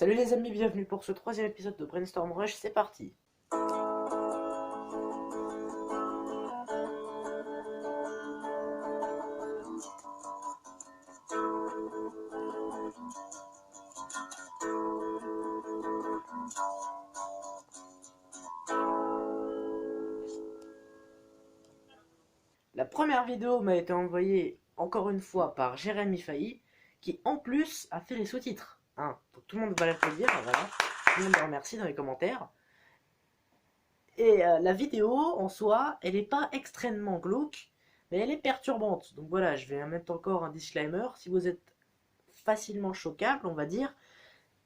Salut les amis, bienvenue pour ce troisième épisode de Brainstorm Rush, c'est parti. La première vidéo m'a été envoyée encore une fois par Jérémy Failly, qui en plus a fait les sous-titres. Hein, donc tout le monde va l'applaudir, voilà. Tout le monde le remercie dans les commentaires. Et la vidéo en soi, elle n'est pas extrêmement glauque, mais elle est perturbante. Donc voilà, je vais mettre encore un disclaimer. Si vous êtes facilement choquable, on va dire,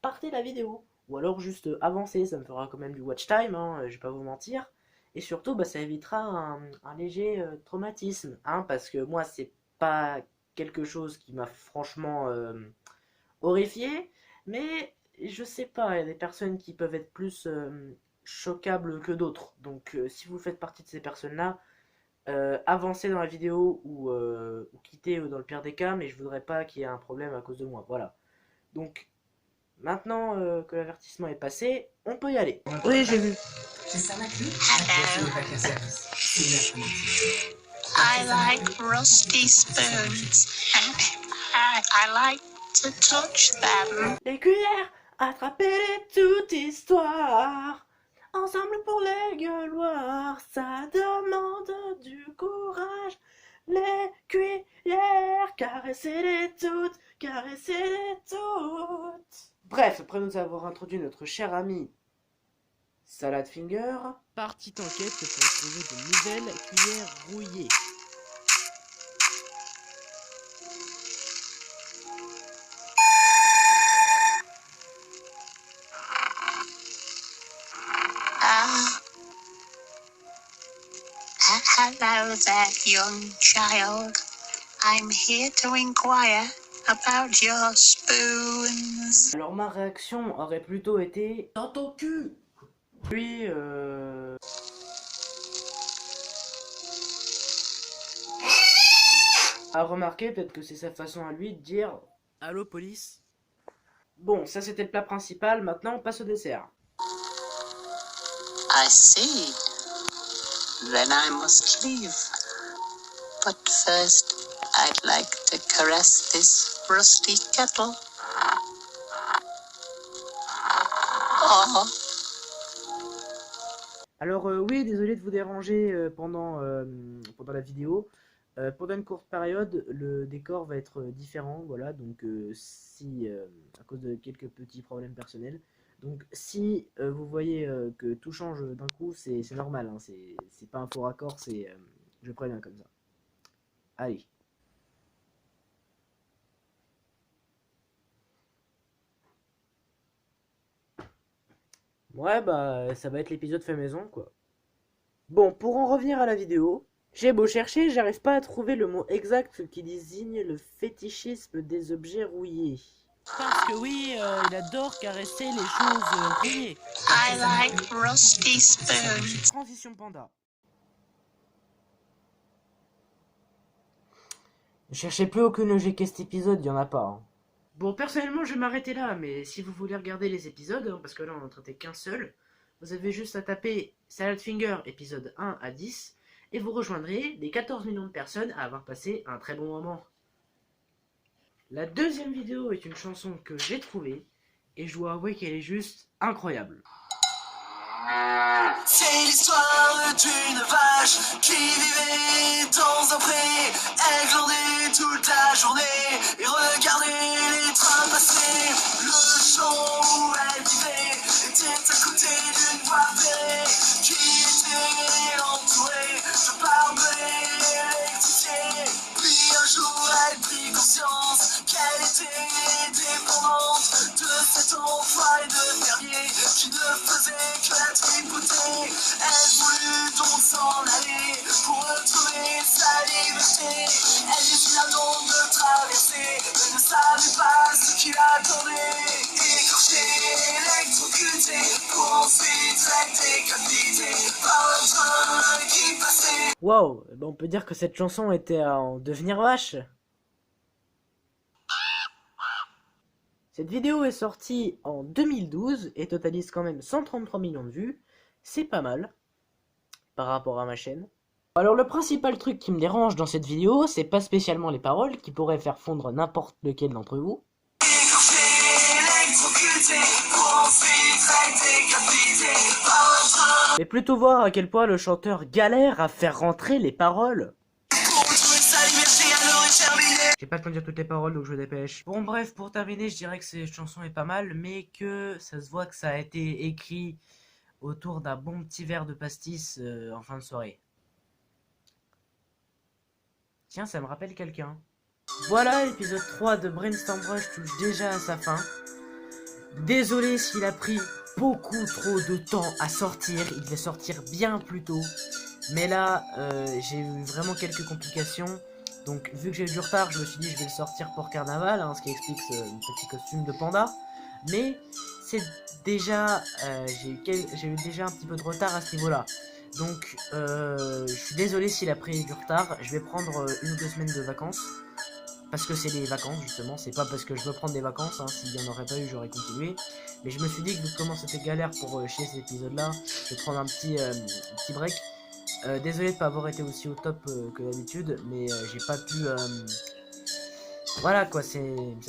partez la vidéo. Ou alors juste avancez, ça me fera quand même du watch time, hein, je vais pas vous mentir. Et surtout, ça évitera un léger traumatisme, hein, parce que moi, c'est pas quelque chose qui m'a franchement horrifié, mais je sais pas, il y a des personnes qui peuvent être plus choquables que d'autres. Donc, si vous faites partie de ces personnes-là, avancez dans la vidéo ou quittez dans le pire des cas, mais je voudrais pas qu'il y ait un problème à cause de moi. Voilà. Donc, maintenant que l'avertissement est passé, on peut y aller. Oui, j'ai vu. I like rusty spoons. I like to touch them. Les cuillères, attrapez-les toute histoire. Ensemble pour les gueuloirs, ça demande du courage. Les cuillères, caressez-les toutes, caressez-les toutes. Bref, après nous avoir introduit notre cher ami Salad Finger, partie enquête pour trouver de nouvelles cuillères rouillées. Hello there, young child. I'm here to inquire about your spoons. Alors ma réaction aurait plutôt été dans ton cul. Puis à remarquer, peut-être que c'est sa façon à lui de dire allô police. Bon, ça c'était le plat principal, maintenant on passe au dessert. I see. Then I must leave. But first, I'd like to caress this rusty kettle. Oh. Alors oui, désolé de vous déranger pendant la vidéo. Pendant une courte période, le décor va être différent, voilà, donc si, à cause de quelques petits problèmes personnels. Donc si vous voyez que tout change d'un coup, c'est normal, hein, c'est pas un faux raccord, je préviens comme ça. Allez. Ouais, ça va être l'épisode fait maison, quoi. Bon, pour en revenir à la vidéo, j'ai beau chercher, j'arrive pas à trouver le mot exact qui désigne le fétichisme des objets rouillés. Parce que oui, il adore caresser les choses rouillées. I like rusty spoons. Transition panda. Ne cherchez plus aucune logique cet épisode, il y en a pas. Hein. Bon, personnellement, je vais m'arrêter là, mais si vous voulez regarder les épisodes, hein, parce que là on en traitait qu'un seul, vous avez juste à taper Salad Finger épisode 1 à 10 et vous rejoindrez les 14 millions de personnes à avoir passé un très bon moment. La deuxième vidéo est une chanson que j'ai trouvée et je dois avouer qu'elle est juste incroyable. C'est l'histoire d'une vache qui vivait dans un pré. Elle glandait toute la journée et regardait les trains passer. Le champ où elle vivait était à côté d'une voie ferrée qui était entourée de barbelés électrifiés. Puis un jour elle prit conscience qu'elle était dépendante de cet enfoiré de fermier qui ne faisait que la tripoter. Elle voulut donc s'en aller pour retrouver sa liberté. Elle décida donc de traverser, mais ne savait pas ce qui l'attendait. Écorché, électrocuté, pour ensuite être décapité par un train qui passait. Wow, on peut dire que cette chanson était à en devenir vache. Cette vidéo est sortie en 2012 et totalise quand même 133 millions de vues. C'est pas mal par rapport à ma chaîne. Alors le principal truc qui me dérange dans cette vidéo, c'est pas spécialement les paroles qui pourraient faire fondre n'importe lequel d'entre vous. Mais plutôt voir à quel point le chanteur galère à faire rentrer les paroles. J'ai pas le temps de dire toutes les paroles donc je me dépêche. Bon bref, pour terminer, je dirais que cette chanson est pas mal, mais que ça se voit que ça a été écrit autour d'un bon petit verre de pastis en fin de soirée. Tiens, ça me rappelle quelqu'un. Voilà, l'épisode 3 de Brainstorm Rush touche déjà à sa fin. Désolé s'il a pris beaucoup trop de temps à sortir, il devait sortir bien plus tôt. Mais là, j'ai eu vraiment quelques complications. Donc vu que j'ai eu du retard, je me suis dit je vais le sortir pour carnaval, hein, ce qui explique ce petit costume de panda. Mais c'est déjà, j'ai eu déjà un petit peu de retard à ce niveau-là. Donc je suis désolé s'il a pris du retard. Je vais prendre 1 ou 2 semaines de vacances. Parce que c'est les vacances justement, c'est pas parce que je veux prendre des vacances, hein. S'il n'y en aurait pas eu j'aurais continué. Mais je me suis dit que vu comment c'était galère pour chier cet épisode là, je vais prendre un petit break. Désolé de pas avoir été aussi au top que d'habitude, mais j'ai pas pu... Voilà quoi, c'est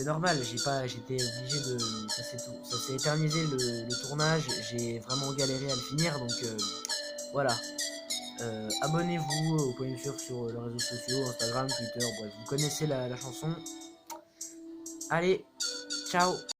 normal, j'étais obligé de... Ça s'est éternisé le tournage, j'ai vraiment galéré à le finir, donc voilà. Abonnez-vous, vous pouvez me suivre sur les réseaux sociaux, Instagram, Twitter, bref, vous connaissez la chanson. Allez, ciao.